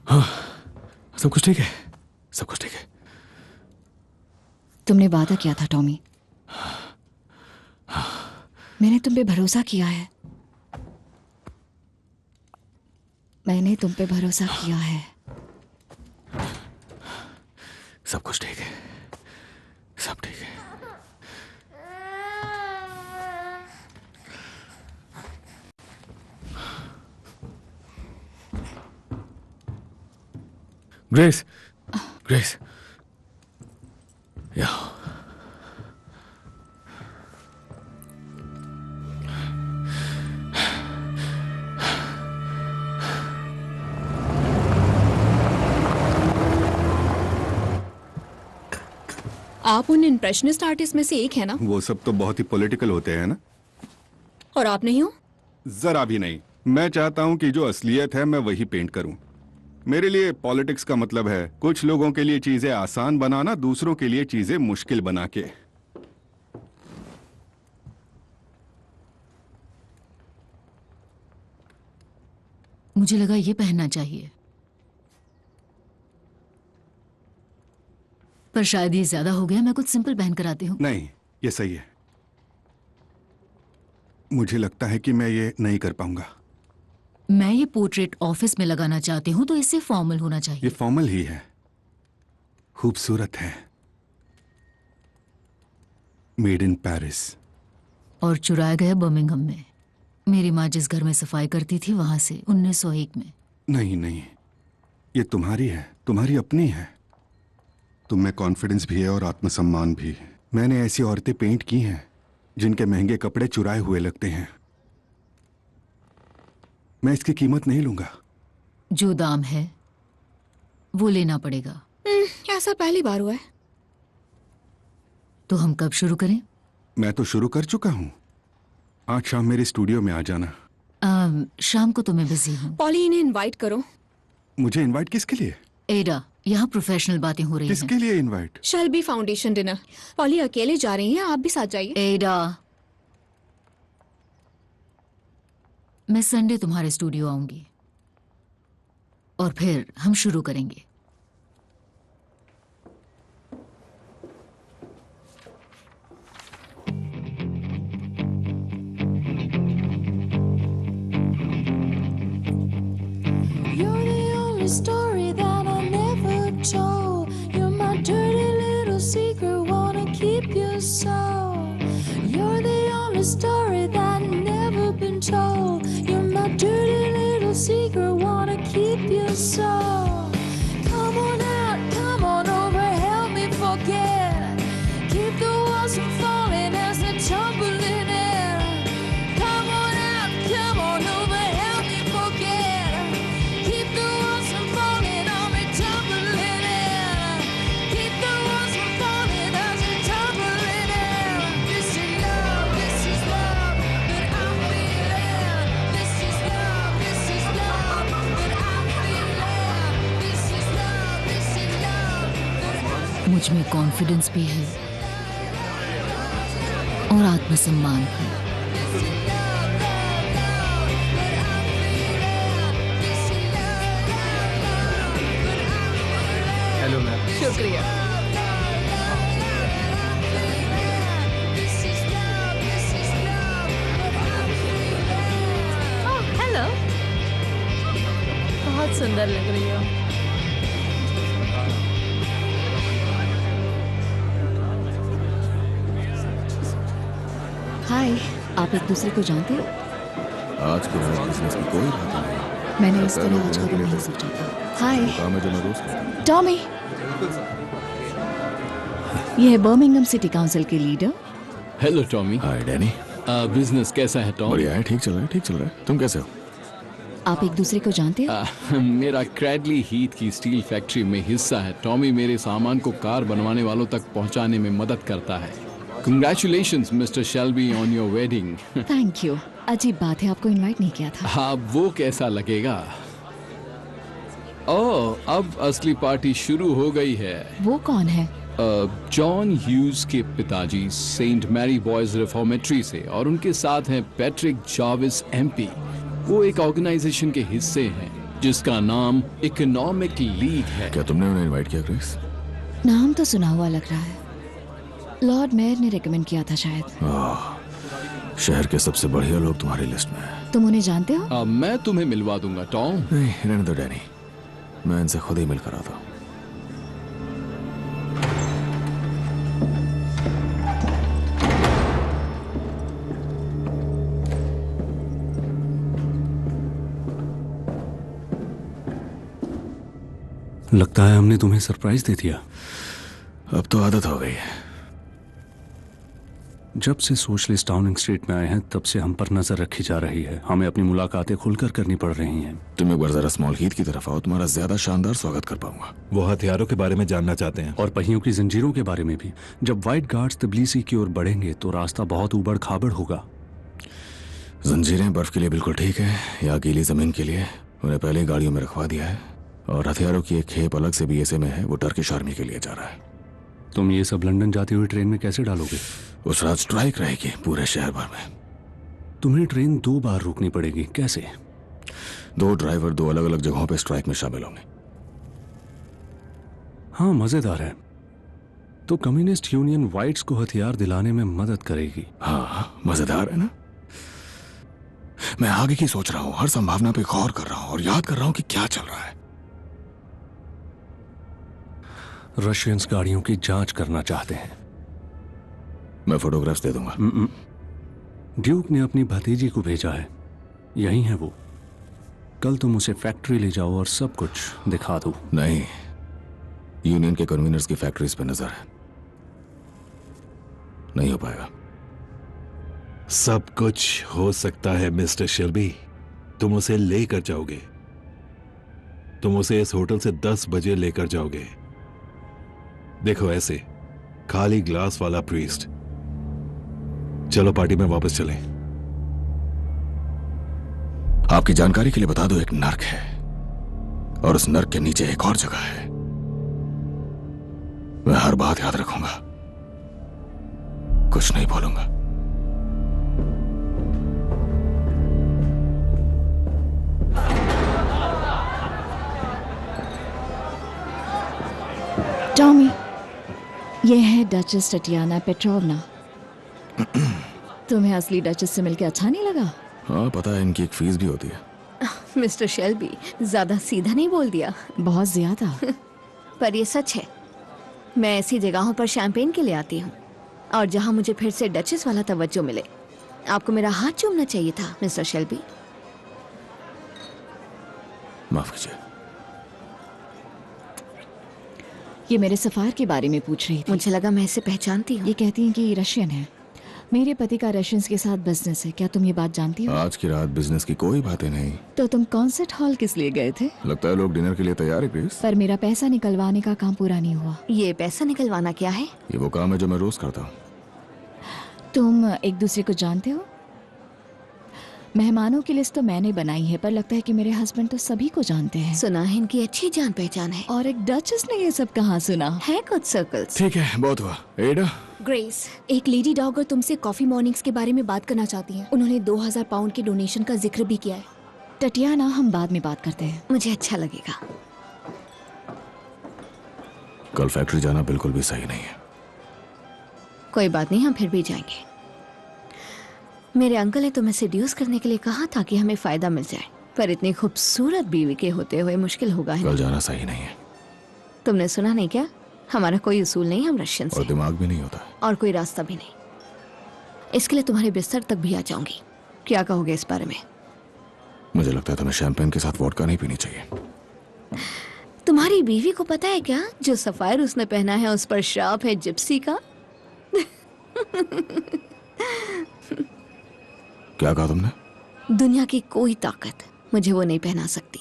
हाँ, सब कुछ ठीक है, सब कुछ ठीक है। तुमने वादा किया था टॉमी, मैंने तुम पे भरोसा किया है, मैंने तुम पे भरोसा किया है। सब कुछ ठीक है, सब ठीक है। ग्रेस, ग्रेस, या आप उन इम्प्रेशनिस्ट आर्टिस्ट में से एक है ना? वो सब तो बहुत ही पॉलिटिकल होते हैं ना। और आप नहीं हो? जरा भी नहीं। मैं चाहता हूँ कि जो असलियत है मैं वही पेंट करूँ। मेरे लिए पॉलिटिक्स का मतलब है कुछ लोगों के लिए चीजें आसान बनाना, दूसरों के लिए चीजें मुश्किल बना के। मुझे लगा ये पहनना चाहिए, पर शायद ये ज्यादा हो गया। मैं कुछ सिंपल पहन कर आती हूँ। नहीं, ये सही है। मुझे लगता है कि मैं ये नहीं कर पाऊंगा। मैं ये पोर्ट्रेट ऑफिस में लगाना चाहती हूँ, तो इससे फॉर्मल होना चाहिए। ये फॉर्मल ही है, खूबसूरत है, मेड इन पेरिस। और चुराया गया बर्मिंघम में। मेरी माँ जिस घर में सफाई करती थी वहां से, 1901 में। नहीं नहीं, ये तुम्हारी है, तुम्हारी अपनी है। तुम में कॉन्फिडेंस भी है और आत्मसम्मान भी। मैंने ऐसी औरतें पेंट की हैं जिनके महंगे कपड़े चुराए हुए लगते हैं। मैं इसकी कीमत नहीं लूंगा। जो दाम है वो लेना पड़ेगा। ऐसा पहली बार हुआ है। तो हम कब शुरू करें? मैं तो शुरू कर चुका हूँ। आज शाम मेरे स्टूडियो में आ जाना। शाम को तो मैं बिजी हूँ। पॉली, इन्हें इनवाइट करो। मुझे इनवाइट किसके लिए? एडा, यहाँ प्रोफेशनल बातें हो रही हैं। किसके लिए invite? Shelby foundation dinner. Poly अकेले जा रही हैं, आप भी साथ जाइए। एडा, मैं संडे तुम्हारे स्टूडियो आऊंगी और फिर हम शुरू करेंगे। You're the only story that I never told. You're my dirty little secret, wanna keep you so. You're the only story that never been told. You're my dirty little secret, wanna keep you so. Come on out, come on over, help me forget. Keep the walls from falling as they tumble in air. Come on out, come on over, help me forget. Keep the walls from falling on me, tumble in air. Keep the walls from falling as they tumble in air. This is love that I'm feeling. This is love that I'm feeling. This is love that मुझ में confidence भी है और आत्मसम्मान भी। Hello ma'am. शुक्रिया। Hello, बहुत सुंदर लग रही हो। हाय, आप एक दूसरे को जानते हो? आज के बाद बिजनेस की कोई बात नहीं। मैंने इस तरह आज कभी नहीं सोचा था। हाय काम है जो मैं रोज करता हूँ। टॉमी, ये है बर्मिंघम सिटी काउंसिल के leader. Hello Tommy. Hi Danny. Business कैसा है टॉम? बढ़िया है, ठीक चल रहा है, ठीक चल रहा है। तुम कैसे हो? आप एक दूसरे को जानते हो? मेरा क्रैडली हीथ की स्टील फैक्ट्री में हिस्सा है। टॉमी मेरे सामान को कार बनवाने वालों तक पहुंचाने में मदद करता है। Congratulations, Mr. Shelby, on your wedding. Thank you. अजीब बात है, आपको इनवाइट नहीं किया था। हाँ, वो कैसा लगेगा? ओह, अब असली पार्टी शुरू हो गई है। वो कौन है? जॉन ह्यूज के पिताजी सेंट मैरी बॉयज रिफॉर्मेटरी से, और उनके साथ हैं पैट्रिक जाविस MP। वो एक ऑर्गेनाइजेशन के हिस्से हैं जिसका नाम इकोनॉमिक लीग है। क्या तुमने उन्हें इनवाइट किया ग्रेस? नाम तो सुना हुआ लग रहा है। लॉर्ड मेयर ने रेकमेंड किया था शायद। शहर के सबसे बढ़िया लोग तुम्हारी लिस्ट में हैं। तुम उन्हें जानते हो? अब मैं तुम्हें मिलवा दूंगा टॉम। नहीं, रहने दो डैनी, मैं इनसे खुद ही मिलकर आता हूँ। लगता है हमने तुम्हें सरप्राइज दे दिया। अब तो आदत हो गई है। जब से सोशलिस्ट टाउनिंग स्ट्रीट में आए हैं तब से हम पर नजर रखी जा रही है। हमें अपनी मुलाकातें खुलकर करनी पड़ रही हैं। तुम एक बार जरा स्मॉल हीथ की तरफ आओ, तुम्हारा ज्यादा शानदार स्वागत कर पाऊंगा। वो हथियारों के बारे में जानना चाहते हैं और पहियों की जंजीरों के बारे में भी। जब व्हाइट गार्ड्स तबलीसी की ओर बढ़ेंगे तो रास्ता बहुत उबड़ खाबड़ होगा। जंजीरें बर्फ के लिए बिल्कुल ठीक है, या गीली जमीन के लिए उन्हें पहले ही गाड़ियों में रखवा दिया है। और हथियारों की एक खेप अलग से बीएसए में है, वो टर्किश आर्मी के लिए जा रहा है। तुम ये सब लंदन जाती हुई ट्रेन में कैसे डालोगे? उस रात स्ट्राइक रहेगी पूरे शहर भर में। तुम्हें ट्रेन 2 बार रोकनी पड़ेगी, कैसे? 2 ड्राइवर 2 अलग अलग जगहों पे स्ट्राइक में शामिल होंगे। हाँ, मजेदार है। तो कम्युनिस्ट यूनियन व्हाइट्स को हथियार दिलाने में मदद करेगी। हाँ, मजेदार है ना? मैं आगे की सोच रहा हूँ, हर संभावना पे गौर कर रहा हूँ और याद कर रहा हूँ कि क्या चल रहा है। रशियंस गाड़ियों की जांच करना चाहते हैं। मैं फोटोग्राफ्स दे दूंगा। ड्यूक ने अपनी भतीजी को भेजा है, यही है वो। कल तुम उसे फैक्ट्री ले जाओ और सब कुछ दिखा दो। नहीं, यूनियन के कन्वीनर्स की फैक्ट्रीज पे नजर है, नहीं हो पाएगा। सब कुछ हो सकता है मिस्टर शेल्बी। तुम उसे लेकर जाओगे, तुम उसे इस होटल से 10 बजे लेकर जाओगे। देखो, ऐसे खाली ग्लास वाला प्रीस्ट। चलो पार्टी में वापस चलें। आपकी जानकारी के लिए बता दो, एक नर्क है और उस नर्क के नीचे एक और जगह है। मैं हर बात याद रखूंगा, कुछ नहीं बोलूंगा। टॉमी, ये है डचेस टटियाना पेट्रोवना। तुम्हें असली डचेस से मिलकर अच्छा नहीं लगा? हाँ, पता है, इनकी एक फीस भी होती है। मिस्टर शेल्बी, ज्यादा सीधा नहीं बोल दिया? बहुत ज्यादा। पर ये सच है, मैं ऐसी जगहों पर शैंपेन के लिए आती हूँ और जहाँ मुझे फिर से डचेस वाला तवज्जो मिले। आपको मेरा हाथ चूमना चाहिए था मिस्टर शेल्बी। माफ कीजिए। ये मेरे सफार के बारे में पूछ रही थी। मुझे लगा मैं इसे पहचानती हूँ। ये कहती हैं कि ये रशियन है। मेरे पति का रशियंस के साथ बिजनेस है। क्या तुम ये बात जानती हो? आज की रात बिजनेस की कोई बातें नहीं। तो तुम कॉन्सर्ट हॉल किस लिए गए थे? लगता है लोग डिनर के लिए तैयार है ग्रेस। पर मेरा पैसा निकलवाने का काम पूरा नहीं हुआ। ये पैसा निकलवाना क्या है? ये वो काम है जो मैं रोज करता हूँ। तुम एक दूसरे को जानते हो? मेहमानों की लिस्ट तो मैंने बनाई है, पर लगता है कि मेरे हस्बैंड तो सभी को जानते हैं। सुना है इनकी अच्छी जान पहचान है। और एक डचेस ने ये सब कहाँ सुना है? कुछ सर्कल्स। ठीक है, बहुत हुआ। एडा, ग्रेस, एक लेडी डॉगर तुमसे कॉफी मॉर्निंग्स के बारे में बात करना चाहती हैं। उन्होंने 2000 पाउंड के डोनेशन का जिक्र भी किया है। टटियाना, हम बाद में बात करते हैं। मुझे अच्छा लगेगा। कल फैक्ट्री जाना बिल्कुल भी सही नहीं है। कोई बात नहीं, हम फिर भी जाएंगे। मेरे अंकल ने तुम्हें सेड्यूस करने के लिए कहा था कि हमें फायदा मिल जाए, पर इतनी खूबसूरत बीवी के होते हुए मुश्किल होगा। कल जाना सही नहीं है। तुमने सुना नहीं क्या? हमारा कोई उसूल नहीं, हम रशियन से। और दिमाग भी नहीं होता और कोई रास्ता भी नहीं। इसके लिए तुम्हारे बिस्तर तक भी आ जाऊंगी। क्या कहोगे इस बारे में? मुझे लगता है तुम्हें शैंपेन के साथ वोडका नहीं पीनी चाहिए। तुम्हारी बीवी को पता है क्या, जो सफायर उसने पहना है उस पर श्राप है जिप्सी का। क्या कहा तुमने? दुनिया की कोई ताकत मुझे वो नहीं पहना सकती।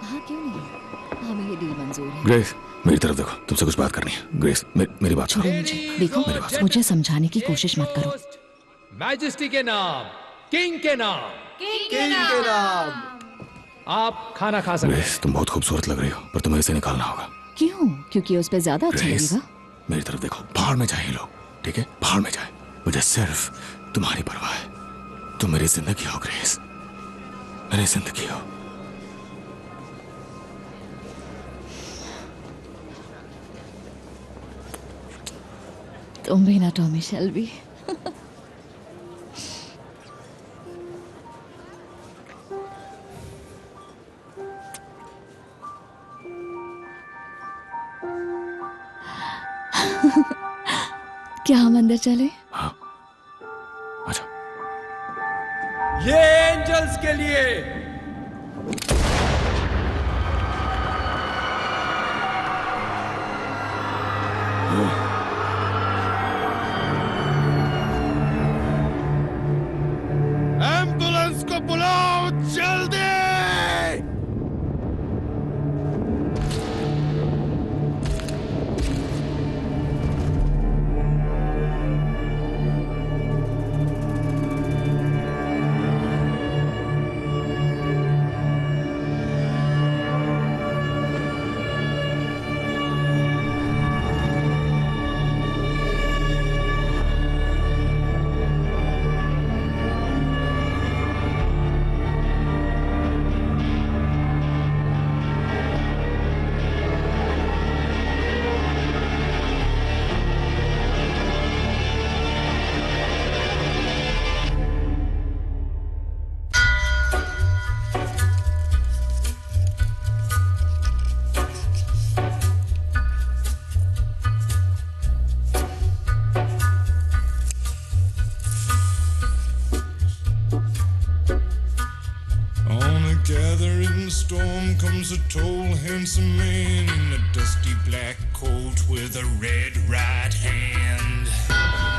हाँ, क्यों नहीं? हमें ये डील मंजूर है। ग्रेस, मेरी तरफ देखो, तुमसे कुछ बात करनी है। ग्रेस, मेरी बात सुनो। देखो, मुझे समझाने की कोशिश मत करो। मैजेस्टी के नाम, किंग के नाम, किंग के नाम। आप खाना खा सकते हैं। ग्रेस, तुम बहुत खूबसूरत लग रही हो, पर तुम्हें इसे निकालना होगा। क्यों? क्योंकि उस पे ज्यादा अच्छा ग्रेस, लगेगा। मेरी तरफ देखो, भाड़ में जाए ये लोग, ठीक है? भाड़ में जाए, मुझे सिर्फ तुम्हारी परवाह है। तुम मेरी जिंदगी हो ग्रेस, मेरी जिंदगी हो। तुम भी ना टॉमी शेल्बी। क्या हम अंदर चले? ये एंजल्स के लिए। एम्बुलेंस को बुलाओ जल्दी। Gathering storm comes a tall, handsome man in a dusty black coat with a red right hand.